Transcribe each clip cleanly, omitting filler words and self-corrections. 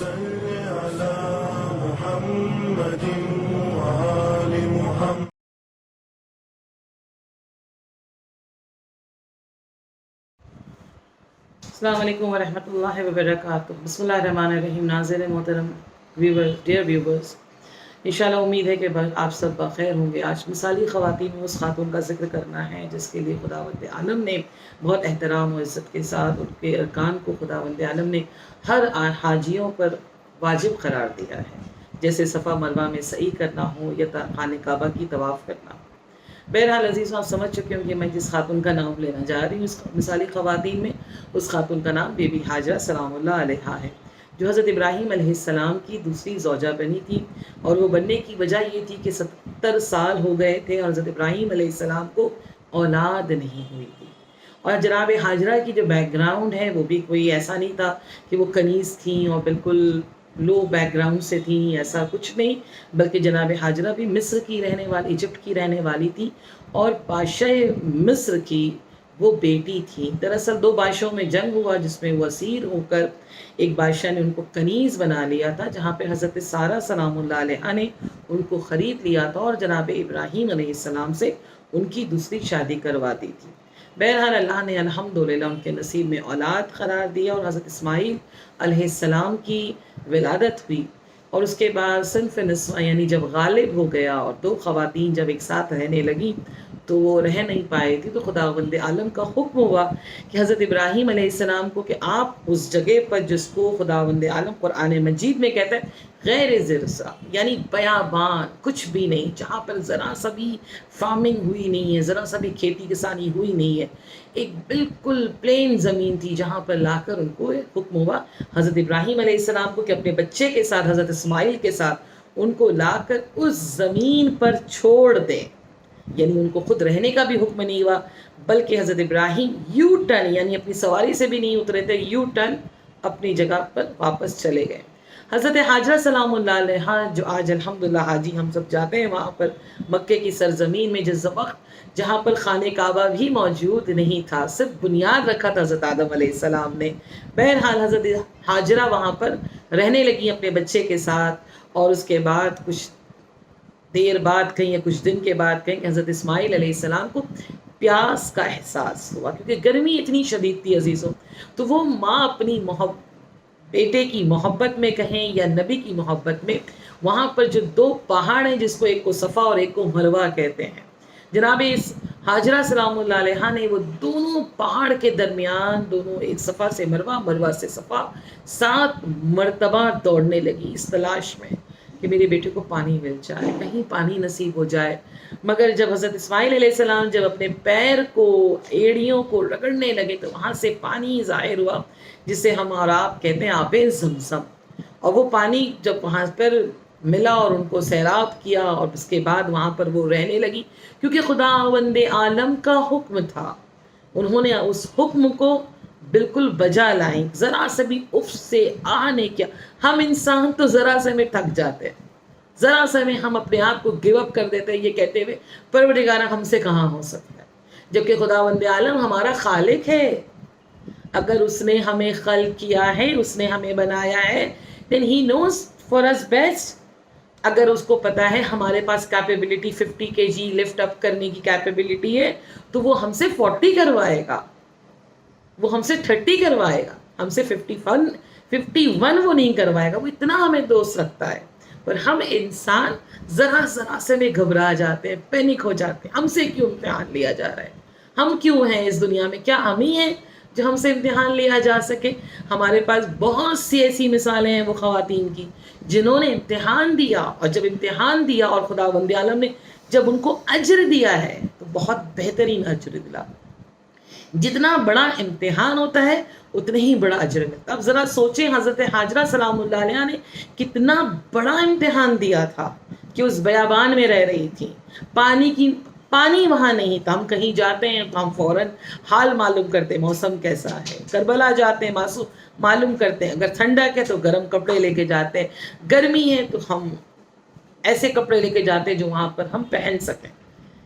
صل على محمد وآل محمد. السلام علیکم ورحمۃ اللہ وبرکاتہ. بسم اللہ الرحمن الرحیم. ناظرین محترم ڈیئر ویورز، انشاءاللہ امید ہے کہ آپ سب بخیر ہوں گے. آج مثالی خواتین میں اس خاتون کا ذکر کرنا ہے جس کے لیے خداوند عالم نے بہت احترام و عزت کے ساتھ ان کے ارکان کو خداوند عالم نے ہر حاجیوں پر واجب قرار دیا ہے، جیسے صفا مروہ میں سعی کرنا ہو یا خانہ کعبہ کی طواف کرنا. بہرحال عزیزوں، آپ سمجھ چکے ہوں کہ میں جس خاتون کا نام لینا جا رہی ہوں اس مثالی خواتین میں، اس خاتون کا نام بی بی ہاجرہ سلام اللہ علیہا ہے، جو حضرت ابراہیم علیہ السلام کی دوسری زوجہ بنی تھی. اور وہ بننے کی وجہ یہ تھی کہ 70 سال ہو گئے تھے اور حضرت ابراہیم علیہ السلام کو اولاد نہیں ہوئی تھی. اور جناب ہاجرہ کی جو بیک گراؤنڈ ہے وہ بھی کوئی ایسا نہیں تھا کہ وہ کنیز تھیں اور بالکل لو بیک گراؤنڈ سے تھیں، ایسا کچھ نہیں، بلکہ جناب ہاجرہ بھی مصر کی رہنے والی، ایجپٹ کی رہنے والی تھی اور بادشاہ مصر کی وہ بیٹی تھی. دراصل 2 بادشاہوں میں جنگ ہوا جس میں وہ اسیر ہو کر ایک بادشاہ نے ان کو کنیز بنا لیا تھا، جہاں پہ حضرت سارہ سلام اللہ علیہا نے ان کو خرید لیا تھا اور جناب ابراہیم علیہ السلام سے ان کی دوسری شادی کروا دی تھی. بہرحال اللہ نے الحمدللہ ان کے نصیب میں اولاد قرار دیا اور حضرت اسماعیل علیہ السلام کی ولادت ہوئی. اور اس کے بعد صنف نسوہ یعنی جب غالب ہو گیا اور 2 خواتین جب ایک ساتھ رہنے لگیں تو وہ رہ نہیں پائے تھی، تو خداوند عالم کا حکم ہوا کہ حضرت ابراہیم علیہ السلام کو کہ آپ اس جگہ پر جس کو خداوند عالم قرآن مجید میں کہتا ہے غیر زرسا یعنی بیابان، کچھ بھی نہیں، جہاں پر ذرا سا بھی فارمنگ ہوئی نہیں ہے، ذرا سا بھی کھیتی کسانی ہوئی نہیں ہے، ایک بالکل پلین زمین تھی، جہاں پر لا کر ان کو حکم ہوا حضرت ابراہیم علیہ السلام کو کہ اپنے بچے کے ساتھ حضرت اسماعیل کے ساتھ ان کو لا کر اس زمین پر چھوڑ دیں. یعنی ان کو خود رہنے کا بھی حکم نہیں ہوا، بلکہ حضرت ابراہیم یو ٹرن یعنی اپنی سواری سے بھی نہیں اترے تھے، یو ٹرن اپنی جگہ پر واپس چلے گئے. حضرت ہاجرہ سلام اللہ علیہا جو آج الحمدللہ حاجی ہم سب جاتے ہیں وہاں پر مکے کی سرزمین میں، جس وقت جہاں پر خانہ کعبہ بھی موجود نہیں تھا، صرف بنیاد رکھا تھا حضرت آدم علیہ السلام نے. بہرحال حضرت ہاجرہ وہاں پر رہنے لگی اپنے بچے کے ساتھ. اور اس کے بعد کچھ دیر بعد کہیں یا کچھ دن کے بعد کہیں کہ حضرت اسماعیل علیہ السلام کو پیاس کا احساس ہوا، کیونکہ گرمی اتنی شدید تھی عزیزوں. تو وہ ماں اپنی بیٹے کی محبت میں کہیں یا نبی کی محبت میں، وہاں پر جو 2 پہاڑ ہیں جس کو ایک کو صفا اور ایک کو مروہ کہتے ہیں، جناب اس ہاجرہ سلام اللہ علیہا نے وہ دونوں پہاڑ کے درمیان، دونوں ایک صفا سے مروہ، مروہ سے صفا 7 مرتبہ دوڑنے لگی اس تلاش میں کہ میرے بیٹے کو پانی مل جائے، کہیں پانی نصیب ہو جائے. مگر جب حضرت اسماعیل علیہ السلام جب اپنے پیر کو، ایڑیوں کو رگڑنے لگے تو وہاں سے پانی ظاہر ہوا جسے ہم اور آپ کہتے ہیں آب زمزم. اور وہ پانی جب وہاں پر ملا اور ان کو سیراب کیا اور اس کے بعد وہاں پر وہ رہنے لگی، کیونکہ خداوند عالم کا حکم تھا. انہوں نے اس حکم کو بالکل بجا لائیں، ذرا سے بھی اف سے آہ نہیں کیا. ہم انسان تو ذرا سے میں تھک جاتے ہیں، ذرا سے میں ہم اپنے آپ کو گیو اپ کر دیتے ہیں یہ کہتے ہوئے پروردگارہ ہم سے کہاں ہو سکتا ہے، جبکہ خداوند عالم ہمارا خالق ہے. اگر اس نے ہمیں خلق کیا ہے، اس نے ہمیں بنایا ہے، then he knows for us best. اگر اس کو پتا ہے ہمارے پاس کیپیبلٹی 50 kg لفٹ اپ کرنے کی کیپیبلٹی ہے تو وہ ہم سے 40 کروائے گا، وہ ہم سے 30 کروائے گا، ہم سے 51 وہ نہیں کروائے گا. وہ اتنا ہمیں دوست رکھتا ہے. پر ہم انسان ذرا سے میں گھبرا جاتے ہیں، پینک ہو جاتے ہیں. ہم سے کیوں امتحان لیا جا رہا ہے؟ ہم کیوں ہیں اس دنیا میں؟ کیا ہم ہی ہیں جو ہم سے امتحان لیا جا سکے؟ ہمارے پاس بہت سی ایسی مثالیں ہیں وہ خواتین کی جنہوں نے امتحان دیا، اور جب امتحان دیا اور خداوند عالم نے جب ان کو اجر دیا ہے تو بہت بہترین اجر دلا. جتنا بڑا امتحان ہوتا ہے اتنا ہی بڑا اجر ملتا ہے. اب ذرا سوچیں حضرت ہاجرہ سلام اللہ علیہ نے کتنا بڑا امتحان دیا تھا کہ اس بیابان میں رہ رہی تھی، پانی وہاں نہیں تھا. ہم کہیں جاتے ہیں تو ہم فوراً حال معلوم کرتے ہیں موسم کیسا ہے، کربلا جاتے ہیں معلوم کرتے ہیں، اگر ٹھنڈک ہے تو گرم کپڑے لے کے جاتے ہیں، گرمی ہے تو ہم ایسے کپڑے لے کے جاتے ہیں جو وہاں پر ہم پہن سکیں.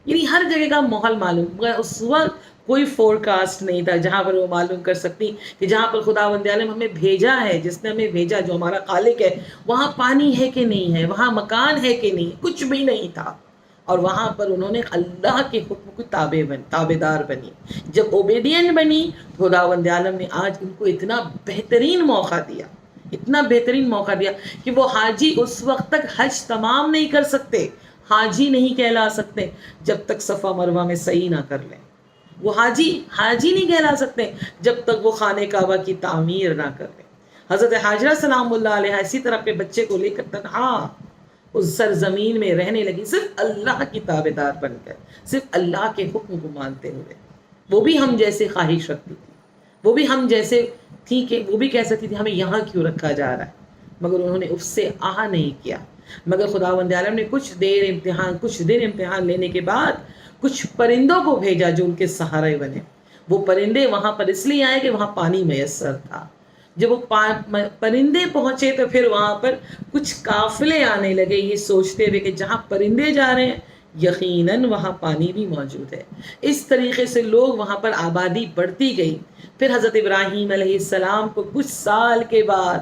یعنی ہر جگہ کا ماحول معلوم. اس وقت کوئی فور کاسٹ نہیں تھا جہاں پر وہ معلوم کر سکتی کہ جہاں پر خداوند عالم ہمیں بھیجا ہے، جس نے ہمیں بھیجا، جو ہمارا خالق ہے، وہاں پانی ہے کہ نہیں ہے، وہاں مکان ہے کہ نہیں، کچھ بھی نہیں تھا۔ اور وہاں پر انہوں نے اللہ کے حکم کو تابع دار بنی۔ جب اوبیڈینٹ بنی، خداوند عالم نے آج ان کو اتنا بہترین موقع دیا، اتنا بہترین موقع دیا کہ وہ حاجی اس وقت تک حج تمام نہیں کر سکتے، حاجی نہیں کہلا سکتے جب تک صفا مروہ میں سعی نہ کر لیں۔ وہ حاجی نہیں کہلا سکتے جب تک وہ خانہ کعبہ کی تعمیر نہ کر لیں۔ حضرت حاجرہ سلام اللہ علیہ اسی طرح اپنے بچے کو لے کر تنہا اس سرزمین میں رہنے لگی، صرف اللہ کی تابع دار بن کر، صرف اللہ کے حکم کو مانتے ہوئے۔ وہ بھی ہم جیسے خواہش رکھتی تھی، وہ بھی ہم جیسے تھی کہ وہ بھی کہہ سکتی تھی ہمیں یہاں کیوں رکھا جا رہا ہے، مگر انہوں نے اس سے آہ نہیں کیا۔ مگر خداوند عالم نے کچھ دن امتحان لینے کے بعد کچھ پرندوں کو بھیجا جو ان کے سہارے بنے۔ وہ پرندے وہاں پر اس لیے آئے کہ وہاں پانی میسر تھا۔ جب وہ پرندے پہنچے تو پھر وہاں پر کچھ قافلے آنے لگے، یہ سوچتے ہوئے کہ جہاں پرندے جا رہے ہیں یقیناً وہاں پانی بھی موجود ہے۔ اس طریقے سے لوگ وہاں پر آبادی بڑھتی گئی۔ پھر حضرت ابراہیم علیہ السلام کو کچھ سال کے بعد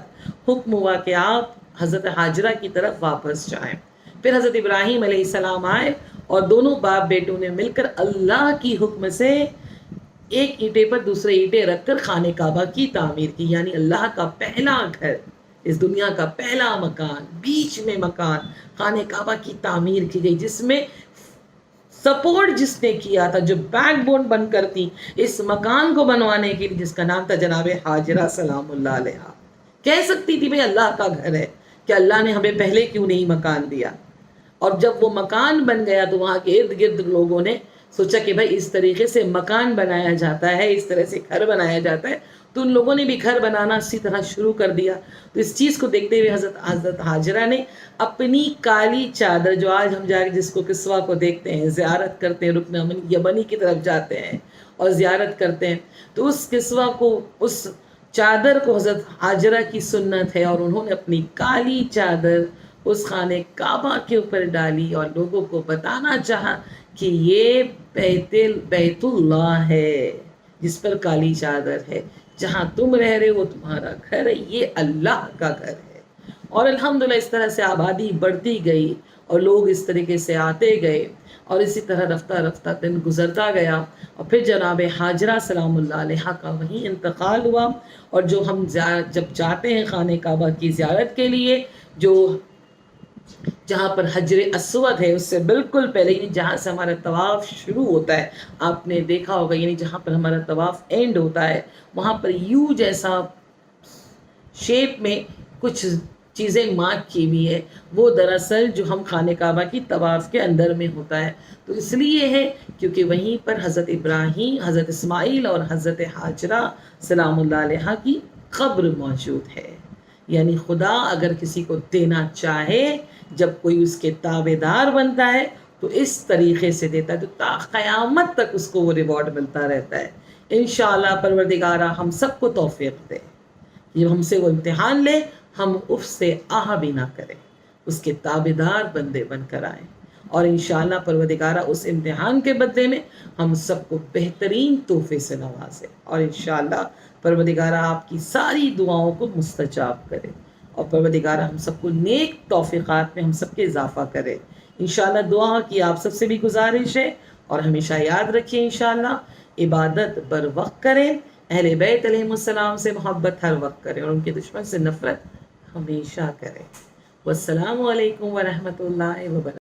حکم ہوا کہ آپ حضرت حاجرہ کی طرف واپس جائیں۔ پھر حضرت ابراہیم علیہ السلام آئے اور دونوں باپ بیٹوں نے مل کر اللہ کی حکم سے ایک اینٹے پر دوسرے اینٹیں رکھ کر خانہ کعبہ کی تعمیر کی، یعنی اللہ کا پہلا گھر، اس دنیا کا پہلا مکان، بیچ میں مکان، خانہ کعبہ کی تعمیر کی گئی، جس میں سپورٹ جس نے کیا تھا، جو بیک بون بن کر تھی اس مکان کو بنوانے کے لیے، جس کا نام تھا جناب حاجرہ سلام اللہ علیہ۔ کہہ سکتی تھی بھئی اللہ کا گھر ہے، کہ اللہ نے ہمیں پہلے کیوں نہیں مکان دیا؟ اور جب وہ مکان بن گیا تو وہاں کے ارد گرد لوگوں نے سوچا کہ بھائی اس طریقے سے مکان بنایا جاتا ہے، اس طرح سے گھر بنایا جاتا ہے، تو ان لوگوں نے بھی گھر بنانا اسی طرح شروع کر دیا۔ تو اس چیز کو دیکھتے ہوئے حضرت حاجرہ نے اپنی کالی چادر، جو آج ہم جا کے جس کو کسوہ کو دیکھتے ہیں، زیارت کرتے ہیں، رکن یمنی کی طرف جاتے ہیں اور زیارت کرتے ہیں، تو اس کسوہ کو، اس چادر کو حضرت حاجرہ کی سنت ہے، اور انہوں نے اپنی کالی چادر اس خانہ کعبہ کے اوپر ڈالی اور لوگوں کو بتانا چاہا کہ یہ بیت اللہ ہے جس پر کالی چادر ہے، جہاں تم رہ رہے ہو تمہارا گھر ہے، یہ اللہ کا گھر ہے۔ اور الحمدللہ اس طرح سے آبادی بڑھتی گئی اور لوگ اس طریقے سے آتے گئے، اور اسی طرح رفتہ رفتہ دن گزرتا گیا، اور پھر جناب حاجرہ سلام اللہ علیہ کا وہیں انتقال ہوا۔ اور جو ہم جب جاتے ہیں خانہ کعبہ کی زیارت کے لیے، جو جہاں پر حجر اسود ہے اس سے بالکل پہلے، یعنی جہاں سے ہمارا طواف شروع ہوتا ہے، آپ نے دیکھا ہوگا، یعنی جہاں پر ہمارا طواف اینڈ ہوتا ہے وہاں پر یو جیسا شیپ میں کچھ چیزیں مارک کی ہوئی ہے، وہ دراصل جو ہم خانہ کعبہ کی طواف کے اندر میں ہوتا ہے۔ تو اس لیے ہے کیونکہ وہیں پر حضرت ابراہیم، حضرت اسماعیل اور حضرت حاجرہ سلام اللہ علیہ کی قبر موجود ہے۔ یعنی خدا اگر کسی کو دینا چاہے، جب کوئی اس کے تابع دار بنتا ہے تو اس طریقے سے دیتا ہے، تو تا قیامت تک اس کو وہ ریوارڈ ملتا رہتا ہے۔ انشاءاللہ پروردگارہ ہم سب کو توفیق دے، جب ہم سے وہ امتحان لے ہم اس سے آہ بھی نہ کریں، اس کے تابع دار بندے بن کر آئیں، اور انشاءاللہ پروردگارہ اس امتحان کے بدلے میں ہم سب کو بہترین تحفے سے نوازے، اور انشاءاللہ پروردگارہ آپ کی ساری دعاؤں کو مستجاب کرے، اور پروردگارہ ہم سب کو نیک توفیقات میں ہم سب کے اضافہ کرے۔ انشاءاللہ دعا کی آپ سب سے بھی گزارش ہے، اور ہمیشہ یاد رکھیں انشاءاللہ عبادت بر وقت کریں، اہل بیت علیہ السلام سے محبت ہر وقت کریں، اور ان کے دشمن سے نفرت ہمیشہ کریں۔ والسلام علیکم ورحمۃ اللہ وبرکاتہ۔